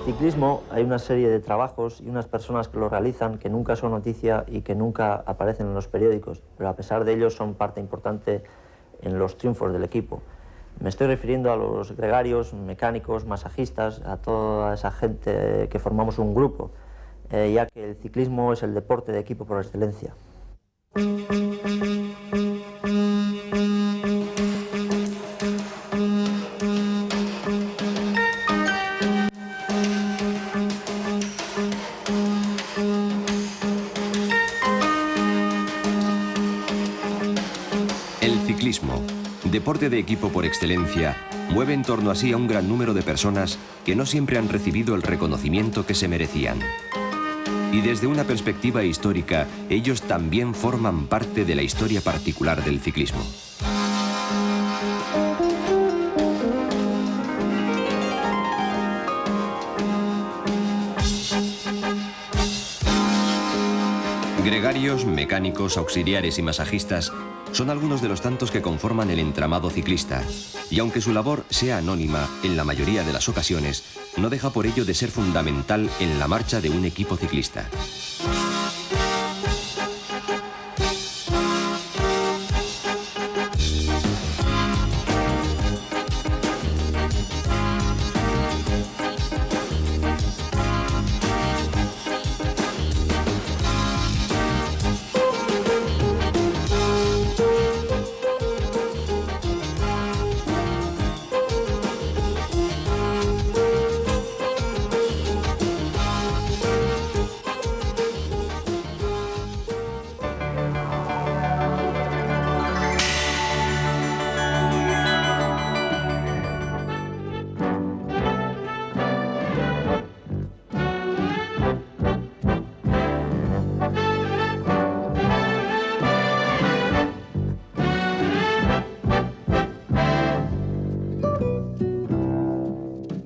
ciclismo hay una serie de trabajos y unas personas que lo realizan que nunca son noticia y que nunca aparecen en los periódicos, pero a pesar de ello son parte importante en los triunfos del equipo. Me estoy refiriendo a los gregarios, mecánicos, masajistas, a toda esa gente que formamos un grupo, ya que el ciclismo es el deporte de equipo por excelencia. El ciclismo, deporte de equipo por excelencia, mueve en torno a sí a un gran número de personas que no siempre han recibido el reconocimiento que se merecían. Y desde una perspectiva histórica, ellos también forman parte de la historia particular del ciclismo. Gregarios, mecánicos, auxiliares y masajistas son algunos de los tantos que conforman el entramado ciclista, y aunque su labor sea anónima en la mayoría de las ocasiones, no deja por ello de ser fundamental en la marcha de un equipo ciclista.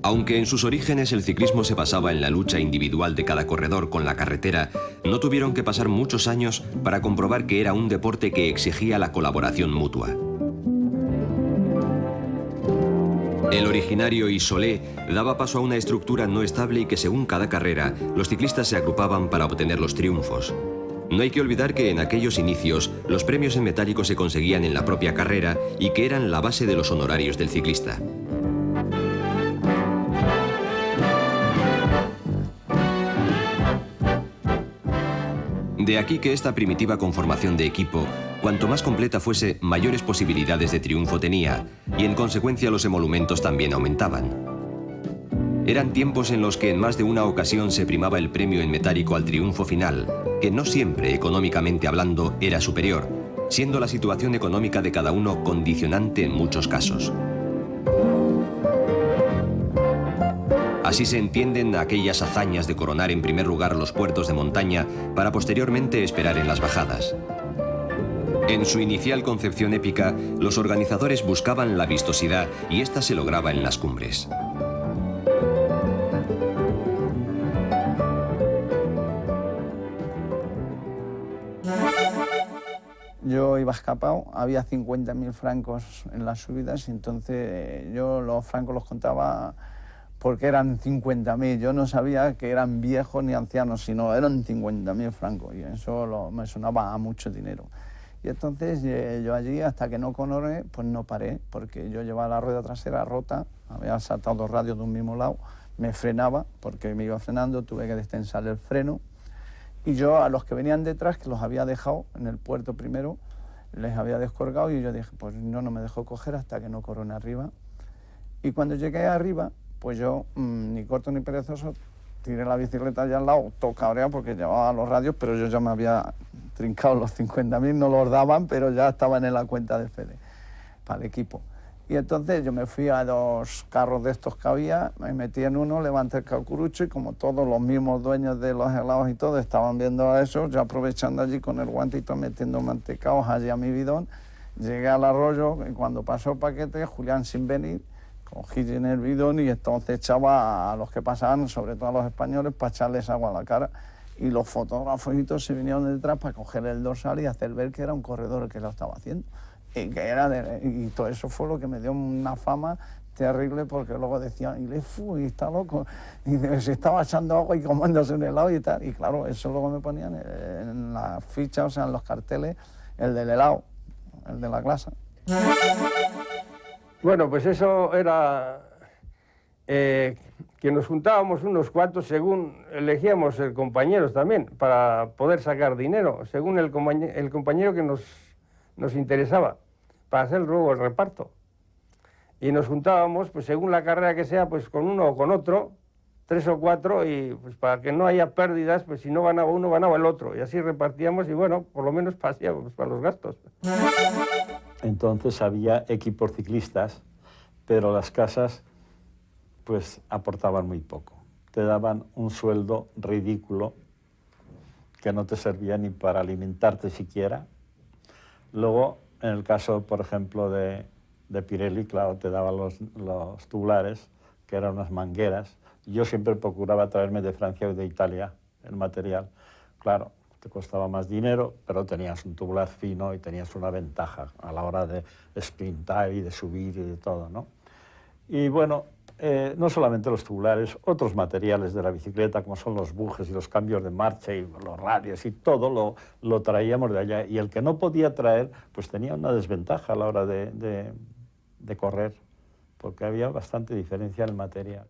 Aunque en sus orígenes el ciclismo se basaba en la lucha individual de cada corredor con la carretera, no tuvieron que pasar muchos años para comprobar que era un deporte que exigía la colaboración mutua. El originario Isolé daba paso a una estructura no estable y que según cada carrera, los ciclistas se agrupaban para obtener los triunfos. No hay que olvidar que en aquellos inicios los premios en metálico se conseguían en la propia carrera y que eran la base de los honorarios del ciclista. De aquí que esta primitiva conformación de equipo, cuanto más completa fuese, mayores posibilidades de triunfo tenía, y en consecuencia los emolumentos también aumentaban. Eran tiempos en los que en más de una ocasión se primaba el premio en metálico al triunfo final, que no siempre, económicamente hablando, era superior, siendo la situación económica de cada uno condicionante en muchos casos. Así se entienden aquellas hazañas de coronar en primer lugar los puertos de montaña para posteriormente esperar en las bajadas. En su inicial concepción épica, los organizadores buscaban la vistosidad y esta se lograba en las cumbres. Yo iba escapado, había 50.000 francos en las subidas y entonces yo los francos los contaba porque eran 50.000, yo no sabía que eran viejos ni ancianos, sino eran 50.000 francos y eso me sonaba a mucho dinero. Y entonces yo allí, hasta que no coroné, pues no paré, porque yo llevaba la rueda trasera rota, había saltado 2 radios de un mismo lado, me frenaba, porque me iba frenando, tuve que destensar el freno, y yo a los que venían detrás, que los había dejado en el puerto primero, les había descolgado y yo dije, pues no me dejó coger hasta que no coroné arriba. Y cuando llegué arriba, pues yo, ni corto ni perezoso, tiré la bicicleta allá al lado, todo cabreado porque llevaba los radios, pero yo ya me había trincado los 50.000, no los daban, pero ya estaban en la cuenta de Fede, para el equipo. Y entonces yo me fui a 2 carros de estos que había, me metí en uno, levanté el caucurucho y como todos los mismos dueños de los helados y todo estaban viendo a eso, yo aprovechando allí con el guantito, metiendo mantecaos allí a mi bidón, llegué al arroyo y cuando pasó el paquete, Julián sin venir, cogí en el bidón y entonces echaba a los que pasaban, sobre todo a los españoles, para echarles agua a la cara. Y los fotógrafos y todos se vinieron detrás para coger el dorsal y hacer ver que era un corredor el que lo estaba haciendo. y todo eso fue lo que me dio una fama terrible, porque luego decían, y está loco, y se estaba echando agua y comiéndose un helado y tal, y claro, eso luego me ponían en la ficha, o sea, en los carteles, el del helado, el de la clase. Bueno, pues eso era que nos juntábamos unos cuantos según elegíamos compañeros también, para poder sacar dinero, según el compañero que nos interesaba, para hacer luego el reparto. Y nos juntábamos, pues según la carrera que sea, pues con uno o con otro, 3 o 4, y pues para que no haya pérdidas, pues si no ganaba uno, ganaba el otro. Y así repartíamos y bueno, por lo menos pasábamos para los gastos. Entonces había equipos ciclistas, pero las casas pues aportaban muy poco. Te daban un sueldo ridículo que no te servía ni para alimentarte siquiera. Luego, en el caso, por ejemplo, de Pirelli, claro, te daban los tubulares, que eran unas mangueras. Yo siempre procuraba traerme de Francia o de Italia el material. Claro, te costaba más dinero, pero tenías un tubular fino y tenías una ventaja a la hora de sprintar y de subir y de todo, ¿no? Y bueno, no solamente los tubulares, otros materiales de la bicicleta, como son los bujes y los cambios de marcha y los radios y todo, lo traíamos de allá. Y el que no podía traer, pues tenía una desventaja a la hora de correr, porque había bastante diferencia en el material.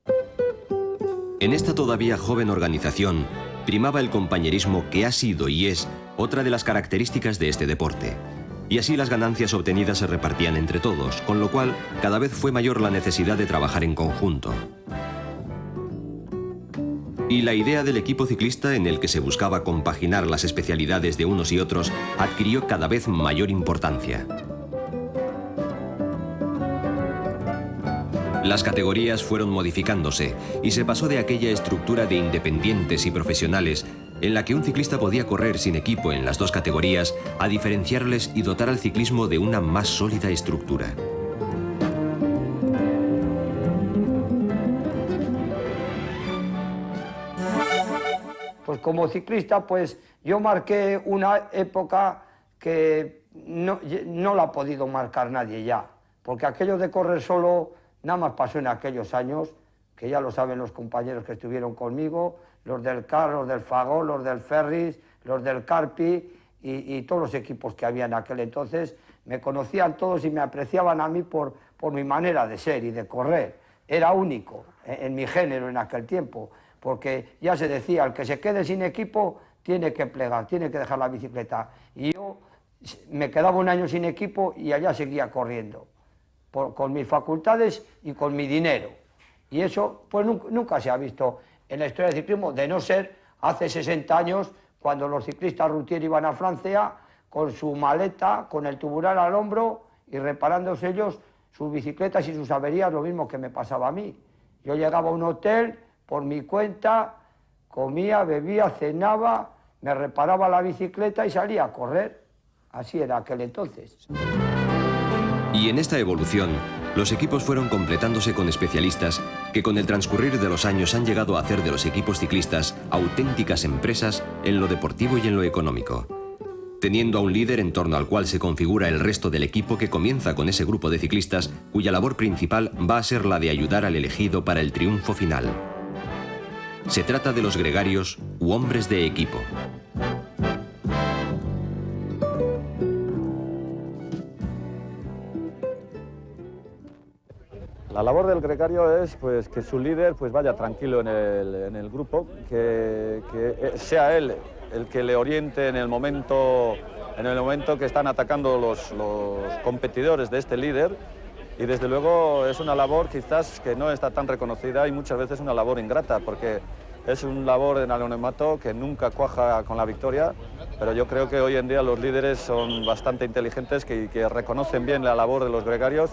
En esta todavía joven organización primaba el compañerismo, que ha sido y es otra de las características de este deporte. Y así las ganancias obtenidas se repartían entre todos, con lo cual cada vez fue mayor la necesidad de trabajar en conjunto. Y la idea del equipo ciclista, en el que se buscaba compaginar las especialidades de unos y otros, adquirió cada vez mayor importancia. Las categorías fueron modificándose y se pasó de aquella estructura de independientes y profesionales en la que un ciclista podía correr sin equipo en las dos categorías a diferenciarles y dotar al ciclismo de una más sólida estructura. Pues como ciclista, pues yo marqué una época que no la ha podido marcar nadie ya, porque aquello de correr solo nada más pasó en aquellos años, que ya lo saben los compañeros que estuvieron conmigo, los del CAR, los del Fagó, los del Ferris, los del Carpi y todos los equipos que había en aquel entonces. Me conocían todos y me apreciaban a mí por mi manera de ser y de correr. Era único en mi género en aquel tiempo, porque ya se decía, el que se quede sin equipo tiene que plegar, tiene que dejar la bicicleta. Y yo me quedaba un año sin equipo y allá seguía corriendo, con mis facultades y con mi dinero. Y eso pues nunca se ha visto en la historia del ciclismo, de no ser hace 60 años, cuando los ciclistas routier iban a Francia con su maleta, con el tubular al hombro y reparándose ellos sus bicicletas y sus averías, lo mismo que me pasaba a mí. Yo llegaba a un hotel por mi cuenta, comía, bebía, cenaba, me reparaba la bicicleta y salía a correr. Así era aquel entonces. Y en esta evolución, los equipos fueron completándose con especialistas que con el transcurrir de los años han llegado a hacer de los equipos ciclistas auténticas empresas en lo deportivo y en lo económico, teniendo a un líder en torno al cual se configura el resto del equipo, que comienza con ese grupo de ciclistas cuya labor principal va a ser la de ayudar al elegido para el triunfo final. Se trata de los gregarios u hombres de equipo. La labor del gregario es pues, que su líder pues, vaya tranquilo en el grupo, que sea él el que le oriente en el momento que están atacando los competidores de este líder. Y desde luego es una labor quizás que no está tan reconocida y muchas veces una labor ingrata, porque es una labor en anonimato que nunca cuaja con la victoria, pero yo creo que hoy en día los líderes son bastante inteligentes que reconocen bien la labor de los gregarios.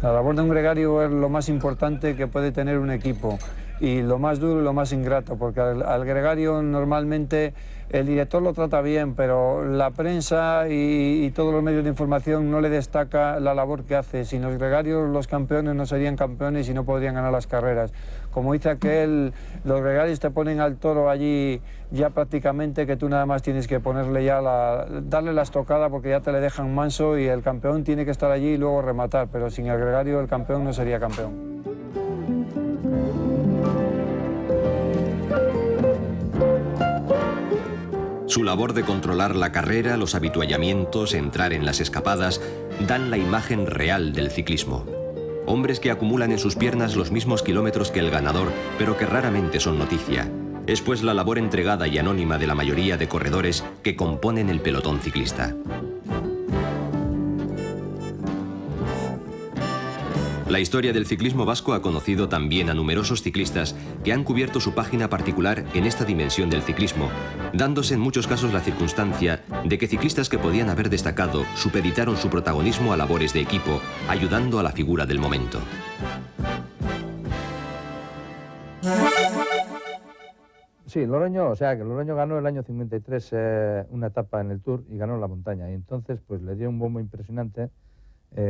La labor de un gregario es lo más importante que puede tener un equipo. y lo más duro y lo más ingrato, porque al gregario normalmente el director lo trata bien, pero la prensa y todos los medios de información no le destaca la labor que hace. Sin los gregarios los campeones no serían campeones y no podrían ganar las carreras. Como dice aquel, los gregarios te ponen al toro allí ya prácticamente, que tú nada más tienes que ponerle ya darle la estocada, porque ya te le dejan manso y el campeón tiene que estar allí y luego rematar, pero sin el gregario el campeón no sería campeón. Su labor de controlar la carrera, los habituallamientos, entrar en las escapadas, dan la imagen real del ciclismo. Hombres que acumulan en sus piernas los mismos kilómetros que el ganador, pero que raramente son noticia. Es pues la labor entregada y anónima de la mayoría de corredores que componen el pelotón ciclista. La historia del ciclismo vasco ha conocido también a numerosos ciclistas que han cubierto su página particular en esta dimensión del ciclismo, dándose en muchos casos la circunstancia de que ciclistas que podían haber destacado supeditaron su protagonismo a labores de equipo, ayudando a la figura del momento. Sí, Loroño, que Loroño ganó el año 53 una etapa en el Tour y ganó la montaña, y entonces pues le dio un bombo impresionante.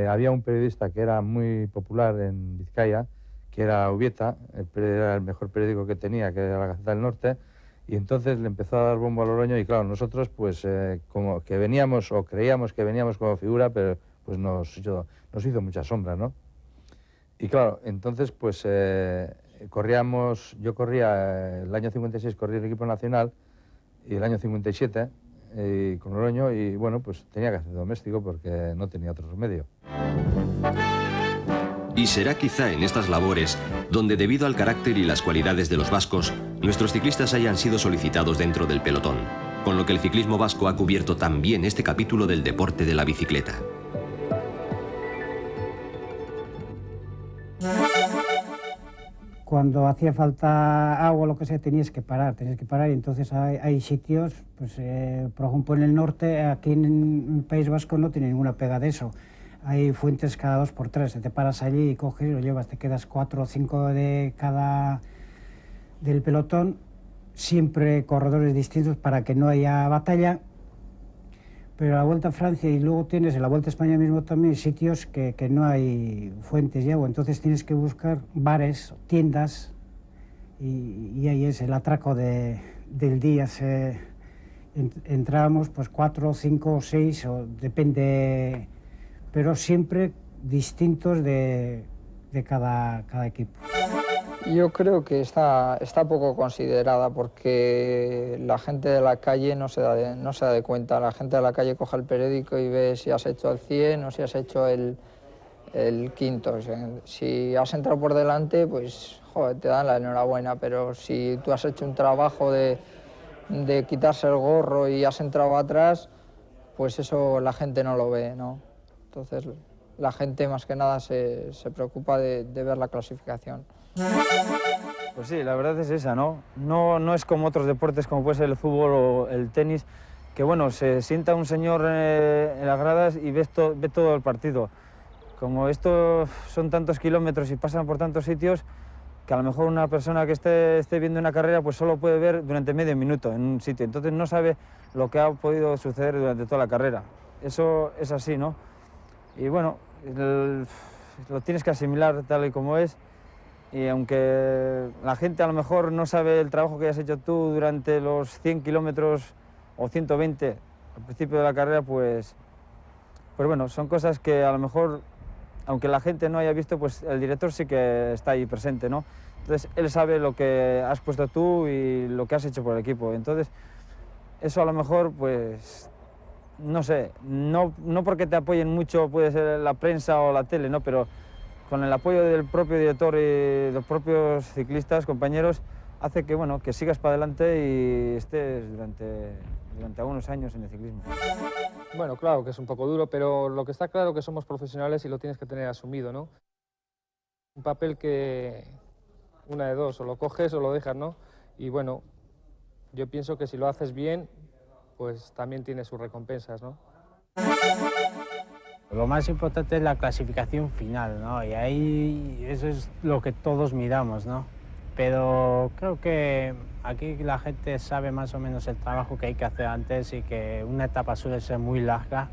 Había un periodista que era muy popular en Vizcaya, que era Ubieta, era el mejor periódico que tenía, que era la Gaceta del Norte, y entonces le empezó a dar bombo a Loroño, y claro, nosotros pues como que veníamos, o creíamos que veníamos como figura, pero pues nos hizo mucha sombra, ¿no? Y claro, entonces pues yo corría el año 56, corrí el equipo nacional, y el año 57... con Loroño, y bueno, pues tenía que hacer doméstico porque no tenía otro remedio. Y será quizá en estas labores donde, debido al carácter y las cualidades de los vascos, nuestros ciclistas hayan sido solicitados dentro del pelotón, con lo que el ciclismo vasco ha cubierto también este capítulo del deporte de la bicicleta. Cuando hacía falta agua o lo que sea, tenías que parar, y entonces hay sitios, pues, por ejemplo en el norte, aquí en el País Vasco no tiene ninguna pega de eso. Hay fuentes cada 2 por 3, te paras allí y coges y lo llevas, te quedas 4 o 5 de cada del pelotón, siempre corredores distintos para que no haya batalla. Pero la Vuelta a Francia, y luego tienes en la Vuelta a España mismo también sitios que no hay fuentes de agua, entonces tienes que buscar bares, tiendas, y ahí es el atraco del día. Entrábamos pues 4, 5 o 6, o depende, pero siempre distintos de cada equipo. Yo creo que está poco considerada, porque la gente de la calle no se da cuenta. La gente de la calle coge el periódico y ve si has hecho el 100 o si has hecho el quinto. O sea, si has entrado por delante, pues joder, te dan la enhorabuena, pero si tú has hecho un trabajo de quitarse el gorro y has entrado atrás, pues eso la gente no lo ve, ¿no? Entonces la gente más que nada se preocupa de ver la clasificación. Pues sí, la verdad es esa, ¿no? No es como otros deportes, como puede ser el fútbol o el tenis, que bueno, se sienta un señor en las gradas y ve todo el partido. Como esto son tantos kilómetros y pasan por tantos sitios, que a lo mejor una persona que esté viendo una carrera pues solo puede ver durante medio minuto en un sitio, entonces no sabe lo que ha podido suceder durante toda la carrera. Eso es así, ¿no? Y bueno, lo tienes que asimilar tal y como es. Y aunque la gente a lo mejor no sabe el trabajo que has hecho tú durante los 100 kilómetros o 120 al principio de la carrera, pues bueno, son cosas que a lo mejor, aunque la gente no haya visto, pues el director sí que está ahí presente, ¿no? Entonces él sabe lo que has puesto tú y lo que has hecho por el equipo. Entonces eso a lo mejor, pues, no sé, no porque te apoyen mucho, puede ser la prensa o la tele, ¿no? Pero con el apoyo del propio director y de los propios ciclistas, compañeros, hace que, bueno, que sigas para adelante y estés durante algunos años en el ciclismo. Bueno, claro que es un poco duro, pero lo que está claro es que somos profesionales y lo tienes que tener asumido, ¿no? Un papel que una de dos, o lo coges o lo dejas, ¿no? Y bueno, yo pienso que si lo haces bien, pues también tiene sus recompensas, ¿no? Lo más importante es la clasificación final, ¿no? Y ahí eso es lo que todos miramos, ¿no? pero creo que aquí la gente sabe más o menos el trabajo que hay que hacer antes y que una etapa suele ser muy larga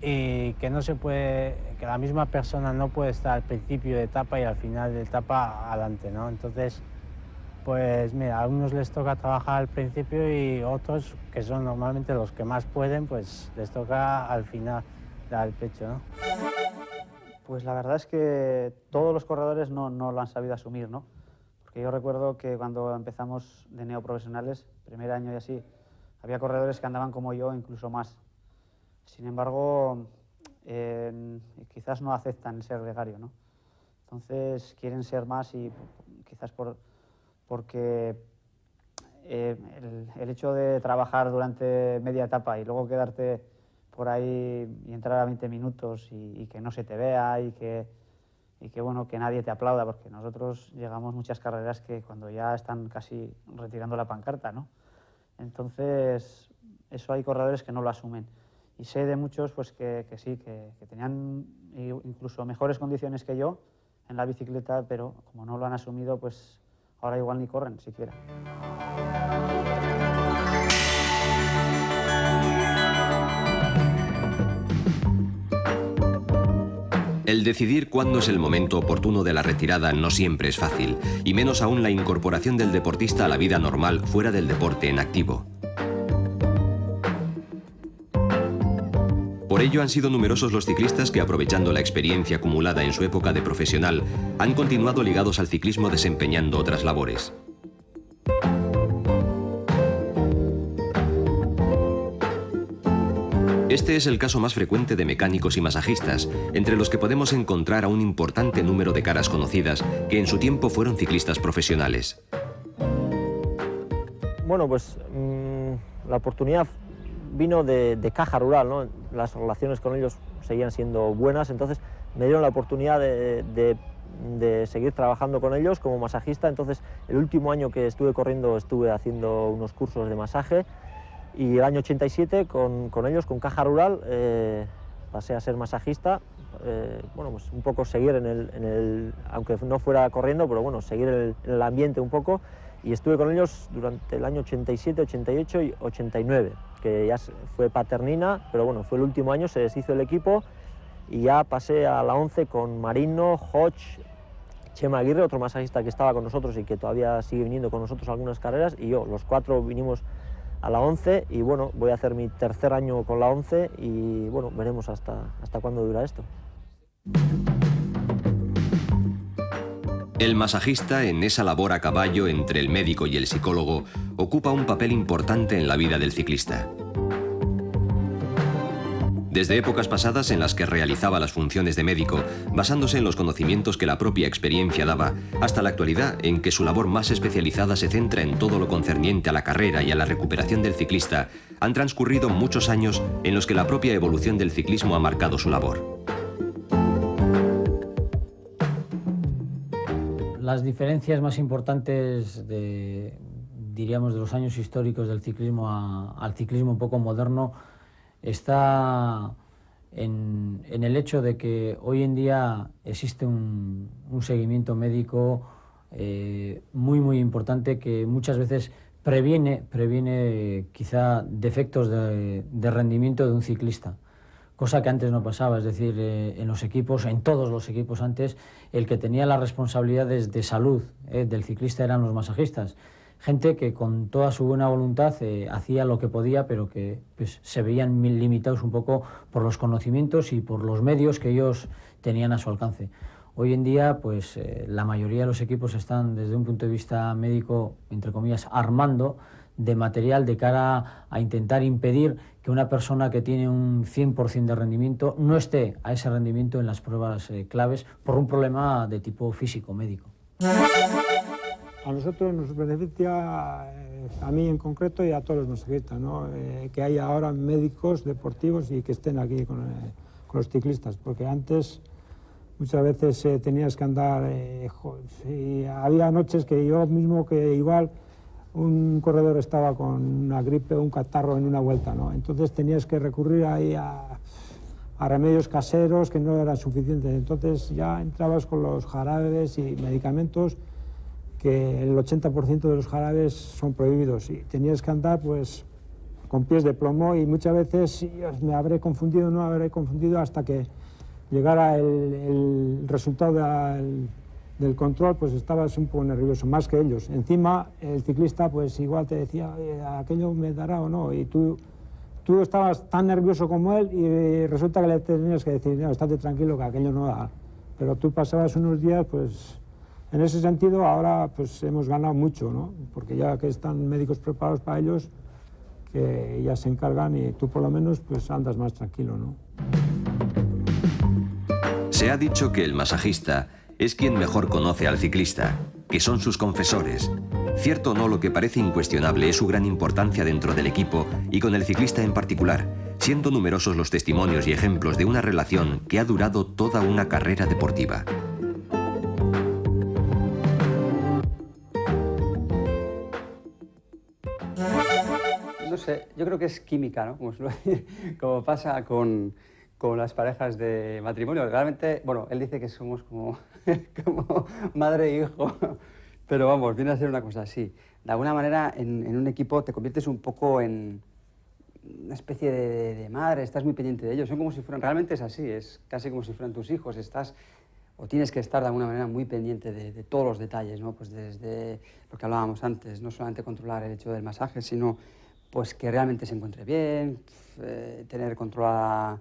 y que no se puede, que la misma persona no puede estar al principio de etapa y al final de etapa adelante, ¿no? Entonces, pues mira, a unos les toca trabajar al principio y otros, que son normalmente los que más pueden, pues les toca al final dar el pecho, ¿no? Pues la verdad es que todos los corredores no lo han sabido asumir, ¿no? Porque yo recuerdo que cuando empezamos de neoprofesionales, primer año y así, había corredores que andaban como yo, incluso más. Sin embargo, quizás no aceptan ser gregario, ¿no? Entonces quieren ser más y quizás porque el hecho de trabajar durante media etapa y luego quedarte por ahí y entrar a 20 minutos y que no se te vea y que bueno, que nadie te aplauda, porque nosotros llegamos muchas carreras que cuando ya están casi retirando la pancarta, ¿no? Entonces, eso hay corredores que no lo asumen. Y sé de muchos pues que sí, que tenían incluso mejores condiciones que yo en la bicicleta, pero como no lo han asumido, pues ahora igual ni corren siquiera. El decidir cuándo es el momento oportuno de la retirada no siempre es fácil, y menos aún la incorporación del deportista a la vida normal fuera del deporte en activo. Por ello han sido numerosos los ciclistas que, aprovechando la experiencia acumulada en su época de profesional, han continuado ligados al ciclismo desempeñando otras labores. Este es el caso más frecuente de mecánicos y masajistas, entre los que podemos encontrar a un importante número de caras conocidas que en su tiempo fueron ciclistas profesionales. Bueno, pues la oportunidad vino de Caja Rural, ¿no? Las relaciones con ellos seguían siendo buenas, entonces me dieron la oportunidad de seguir trabajando con ellos como masajista. Entonces el último año que estuve corriendo estuve haciendo unos cursos de masaje y el año 87 con ellos, con Caja Rural, pasé a ser masajista. Bueno, pues un poco seguir aunque no fuera corriendo, pero bueno, seguir en el ambiente un poco. Y estuve con ellos durante el año 87, 88 y 89, que ya fue Paternina, pero bueno, fue el último año, se deshizo el equipo y ya pasé a la 11 con Marino, Hodge, Chema Aguirre, otro masajista que estaba con nosotros y que todavía sigue viniendo con nosotros a algunas carreras, y yo. Los cuatro vinimos a la 11 y bueno, voy a hacer mi tercer año con la 11 y bueno, veremos hasta cuándo dura esto. El masajista, en esa labor a caballo entre el médico y el psicólogo, ocupa un papel importante en la vida del ciclista. Desde épocas pasadas en las que realizaba las funciones de médico, basándose en los conocimientos que la propia experiencia daba, hasta la actualidad en que su labor más especializada se centra en todo lo concerniente a la carrera y a la recuperación del ciclista, han transcurrido muchos años en los que la propia evolución del ciclismo ha marcado su labor. Las diferencias más importantes diríamos, de los años históricos del ciclismo al ciclismo un poco moderno está en el hecho de que hoy en día existe un seguimiento médico muy importante que muchas veces previene quizá defectos de rendimiento de un ciclista. Cosa que antes no pasaba, es decir, en los equipos, en todos los equipos antes, el que tenía las responsabilidades de salud del ciclista eran los masajistas. Gente que con toda su buena voluntad hacía lo que podía, pero que pues, se veían limitados un poco por los conocimientos y por los medios que ellos tenían a su alcance. Hoy en día, pues la mayoría de los equipos están, desde un punto de vista médico, entre comillas, armando de material de cara a intentar impedir que una persona que tiene un 100% de rendimiento no esté a ese rendimiento en las pruebas claves por un problema de tipo físico-médico. A nosotros nos beneficia, a mí en concreto y a todos los masajistas, ¿no? Que haya ahora médicos deportivos y que estén aquí con los ciclistas, porque antes muchas veces tenías que andar, y había noches que yo mismo que igual un corredor estaba con una gripe o un catarro en una vuelta, ¿no? Entonces tenías que recurrir ahí a remedios caseros que no eran suficientes. Entonces ya entrabas con los jarabes y medicamentos que el 80% de los jarabes son prohibidos y tenías que andar pues con pies de plomo y muchas veces me habré confundido o no habré confundido hasta que llegara el resultado del control, pues estabas un poco nervioso, más que ellos. Encima el ciclista pues igual te decía, aquello me dará o no, y tú estabas tan nervioso como él y resulta que le tenías que decir, no, estate tranquilo que aquello no da. Pero tú pasabas unos días, pues en ese sentido ahora pues hemos ganado mucho, ¿no? Porque ya que están médicos preparados para ellos, que ya se encargan y tú por lo menos pues andas más tranquilo, ¿no? Se ha dicho que el masajista es quien mejor conoce al ciclista, que son sus confesores. Cierto o no, lo que parece incuestionable es su gran importancia dentro del equipo y con el ciclista en particular, siendo numerosos los testimonios y ejemplos de una relación que ha durado toda una carrera deportiva. No sé, yo creo que es química, ¿no? Como pasa con las parejas de matrimonio. Realmente, bueno, él dice que somos como madre e hijo, pero vamos, viene a ser una cosa así. De alguna manera, en un equipo te conviertes un poco en una especie de madre, estás muy pendiente de ellos. Son como si fueran, realmente es así, es casi como si fueran tus hijos. Estás, o tienes que estar de alguna manera muy pendiente de todos los detalles, ¿no? Pues desde lo que hablábamos antes, no solamente controlar el hecho del masaje, sino pues que realmente se encuentre bien, tener controlada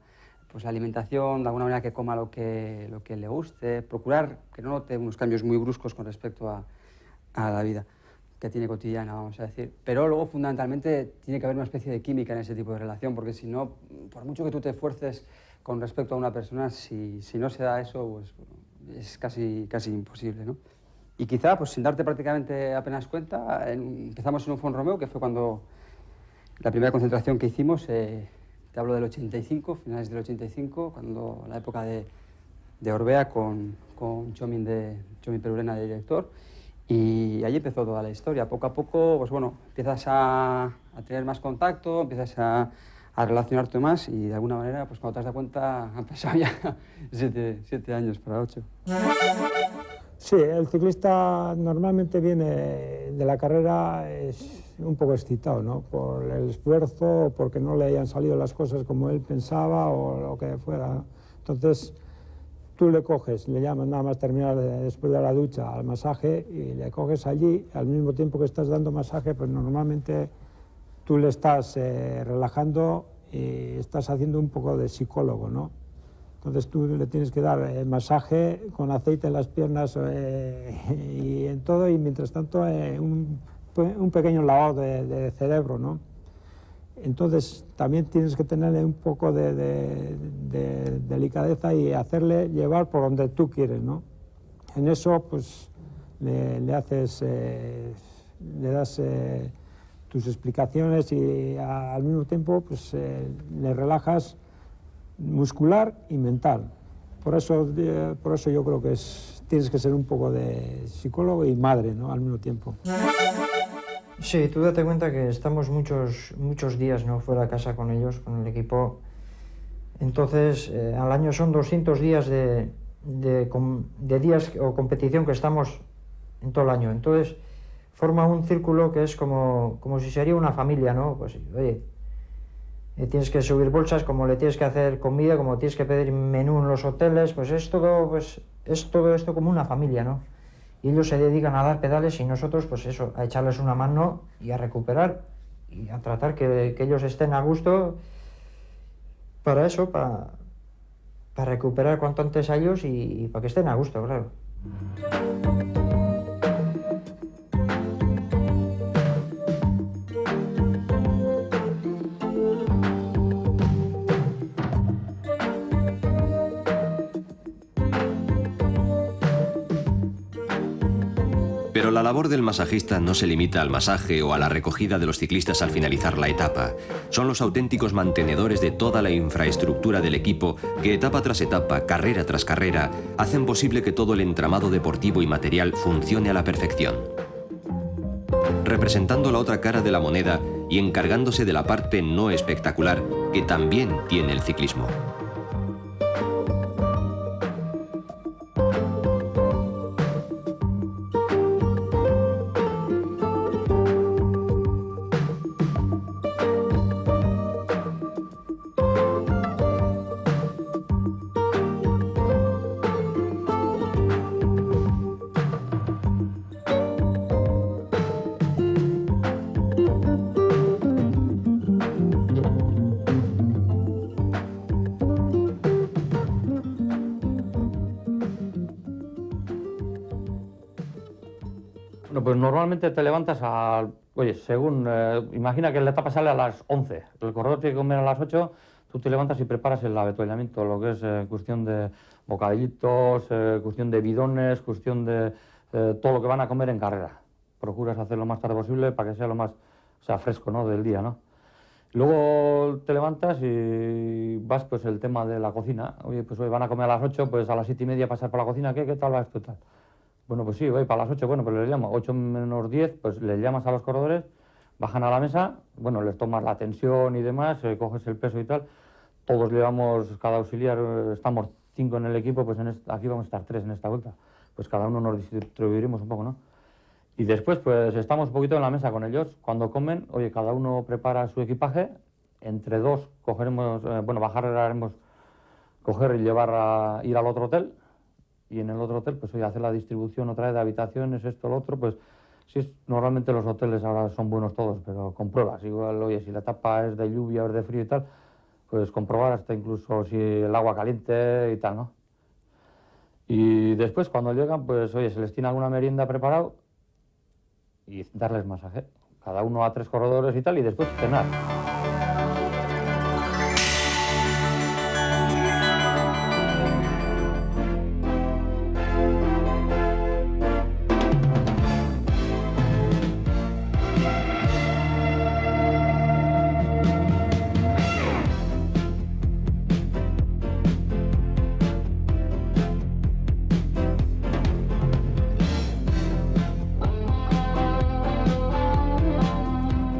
pues la alimentación, de alguna manera que coma lo que le guste, procurar que no note unos cambios muy bruscos con respecto a la vida que tiene cotidiana, vamos a decir. Pero luego, fundamentalmente, tiene que haber una especie de química en ese tipo de relación, porque si no, por mucho que tú te esfuerces con respecto a una persona, si no se da eso, pues es casi imposible, ¿no? Y quizá, pues sin darte prácticamente apenas cuenta, empezamos en un Font-Romeu, que fue cuando la primera concentración que hicimos. Te hablo del 85, finales del 85, cuando la época de Orbea con Txomin Perurena de director, y allí empezó toda la historia. Poco a poco, pues bueno, empiezas a tener más contacto, empiezas a relacionarte más y de alguna manera, pues cuando te das cuenta, han pasado ya 7 años para 8. Sí, el ciclista normalmente viene de la carrera un poco excitado, ¿no? Por el esfuerzo, porque no le hayan salido las cosas como él pensaba o lo que fuera. Entonces, tú le coges, le llamas nada más terminar después de la ducha al masaje y le coges allí, al mismo tiempo que estás dando masaje, pues normalmente tú le estás relajando y estás haciendo un poco de psicólogo, ¿no? Entonces tú le tienes que dar masaje con aceite en las piernas y en todo, y mientras tanto un pequeño lavado de cerebro, ¿no? Entonces también tienes que tenerle un poco de delicadeza y hacerle llevar por donde tú quieres, ¿no? En eso pues le das tus explicaciones y al mismo tiempo pues le relajas muscular y mental. Por eso yo creo que tienes que ser un poco de psicólogo y madre, ¿no? Al mismo tiempo. Sí, tú date cuenta que estamos muchos días, ¿no? Fuera de casa con ellos, con el equipo. Entonces, al año son 200 días de días o competición que estamos en todo el año. Entonces, forma un círculo que es como si sería una familia, ¿no? Pues, oye, tienes que subir bolsas, como le tienes que hacer comida, como tienes que pedir menú en los hoteles, pues es todo esto como una familia, ¿no? Y ellos se dedican a dar pedales y nosotros, pues eso, a echarles una mano y a recuperar y a tratar que ellos estén a gusto para eso, para recuperar cuanto antes a ellos y para que estén a gusto, claro. Pero la labor del masajista no se limita al masaje o a la recogida de los ciclistas al finalizar la etapa. Son los auténticos mantenedores de toda la infraestructura del equipo que etapa tras etapa, carrera tras carrera, hacen posible que todo el entramado deportivo y material funcione a la perfección. Representando la otra cara de la moneda y encargándose de la parte no espectacular que también tiene el ciclismo. Bueno, pues normalmente te levantas a... Oye, según... imagina que la etapa sale a las 11, el corredor tiene que comer a las 8, tú te levantas y preparas el avituallamiento, lo que es cuestión de bocadillitos, cuestión de bidones, cuestión de todo lo que van a comer en carrera. Procuras hacer lo más tarde posible para que sea lo más fresco, ¿no?, del día, ¿no? Luego te levantas y vas, pues, el tema de la cocina. Oye, pues hoy van a comer a las 8, pues a las 7:30 pasar por la cocina. ¿Qué tal va esto y tal? Bueno, pues sí, voy para las 8, bueno, pues les llamo. 8 menos 10, pues les llamas a los corredores, bajan a la mesa, bueno, les tomas la tensión y demás, coges el peso y tal. Todos llevamos, cada auxiliar, estamos 5 en el equipo, pues aquí vamos a estar 3 en esta vuelta. Pues cada uno nos distribuiremos un poco, ¿no? Y después, pues estamos un poquito en la mesa con ellos. Cuando comen, oye, cada uno prepara su equipaje. Entre dos cogeremos, bajaremos, coger y llevar ir al otro hotel. Y en el otro hotel, pues oye, hacer la distribución otra vez de habitaciones, esto, lo otro. Pues sí, normalmente los hoteles ahora son buenos todos, pero con pruebas. Igual, oye, si la etapa es de lluvia o es de frío y tal, pues comprobar hasta incluso si el agua caliente y tal, ¿no? Y después, cuando llegan, pues oye, se les tiene alguna merienda preparado y darles masaje, cada uno a 3 corredores y tal, y después cenar.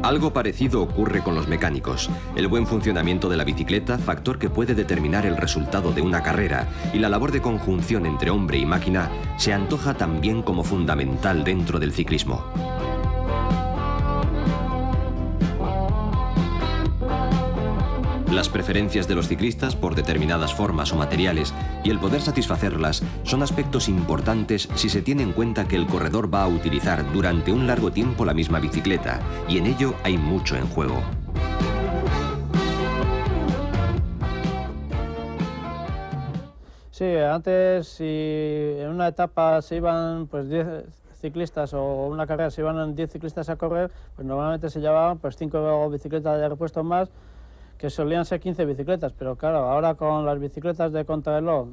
Algo parecido ocurre con los mecánicos. El buen funcionamiento de la bicicleta, factor que puede determinar el resultado de una carrera, y la labor de conjunción entre hombre y máquina se antoja también como fundamental dentro del ciclismo. Las preferencias de los ciclistas por determinadas formas o materiales y el poder satisfacerlas son aspectos importantes si se tiene en cuenta que el corredor va a utilizar durante un largo tiempo la misma bicicleta, y en ello hay mucho en juego. Sí, antes si en una etapa se iban pues 10 ciclistas o una carrera se iban 10 ciclistas a correr, pues normalmente se llevaban pues 5 bicicletas de repuesto más, que solían ser 15 bicicletas, pero claro, ahora con las bicicletas de contrarreloj,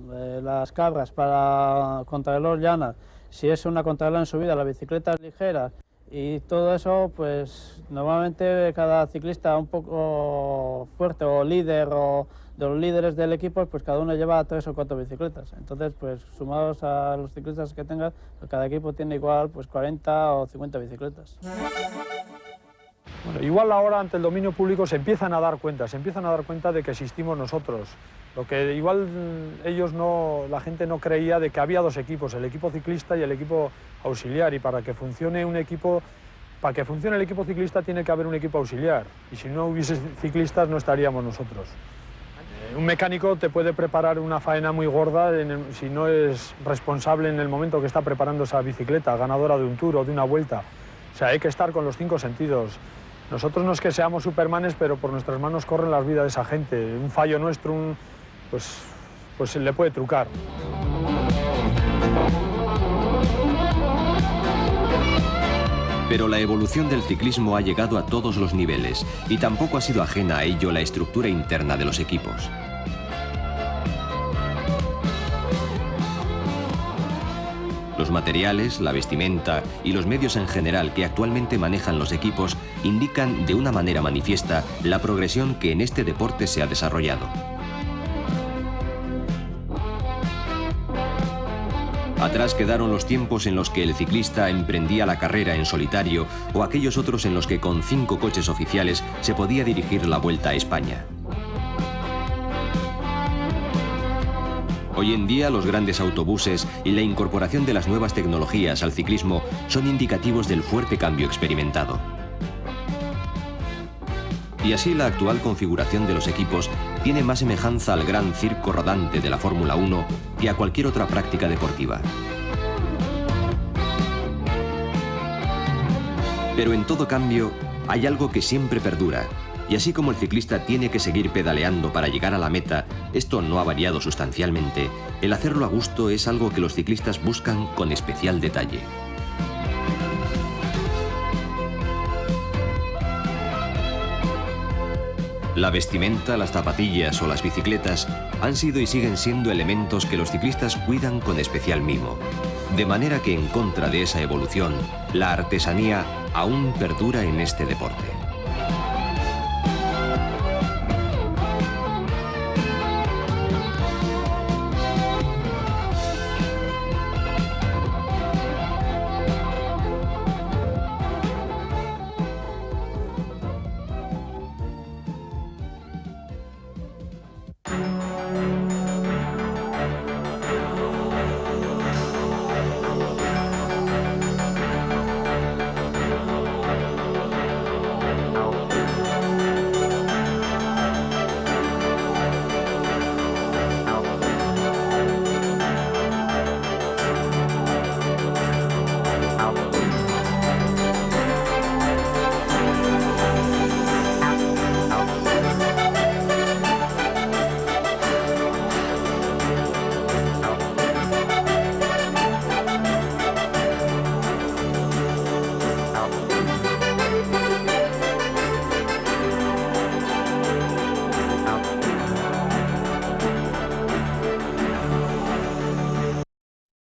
las cabras para contrarreloj llanas, si es una contrarreloj en subida, las bicicletas ligeras y todo eso, pues normalmente cada ciclista un poco fuerte o líder o de los líderes del equipo, pues cada uno lleva 3 o 4 bicicletas. Entonces, pues sumados a los ciclistas que tengas, pues cada equipo tiene igual pues 40 o 50 bicicletas. Bueno, igual ahora ante el dominio público se empiezan a dar cuenta de que existimos nosotros. Lo que igual la gente no creía de que había 2 equipos, el equipo ciclista y el equipo auxiliar, y para que funcione el equipo ciclista tiene que haber un equipo auxiliar, y si no hubiese ciclistas no estaríamos nosotros. Un mecánico te puede preparar una faena muy gorda si no es responsable en el momento que está preparando esa bicicleta, ganadora de un tour o de una vuelta. O sea, hay que estar con los 5 sentidos. Nosotros no es que seamos supermanes, pero por nuestras manos corren las vidas de esa gente. Un fallo nuestro, pues se le puede trucar. Pero la evolución del ciclismo ha llegado a todos los niveles, y tampoco ha sido ajena a ello la estructura interna de los equipos. Los materiales, la vestimenta y los medios en general que actualmente manejan los equipos indican de una manera manifiesta la progresión que en este deporte se ha desarrollado. Atrás quedaron los tiempos en los que el ciclista emprendía la carrera en solitario o aquellos otros en los que con 5 coches oficiales se podía dirigir la Vuelta a España. Hoy en día los grandes autobuses y la incorporación de las nuevas tecnologías al ciclismo son indicativos del fuerte cambio experimentado. Y así la actual configuración de los equipos tiene más semejanza al gran circo rodante de la Fórmula 1 que a cualquier otra práctica deportiva. Pero en todo cambio, hay algo que siempre perdura, y así como el ciclista tiene que seguir pedaleando para llegar a la meta, esto no ha variado sustancialmente. El hacerlo a gusto es algo que los ciclistas buscan con especial detalle. La vestimenta, las zapatillas o las bicicletas han sido y siguen siendo elementos que los ciclistas cuidan con especial mimo. De manera que en contra de esa evolución, la artesanía aún perdura en este deporte.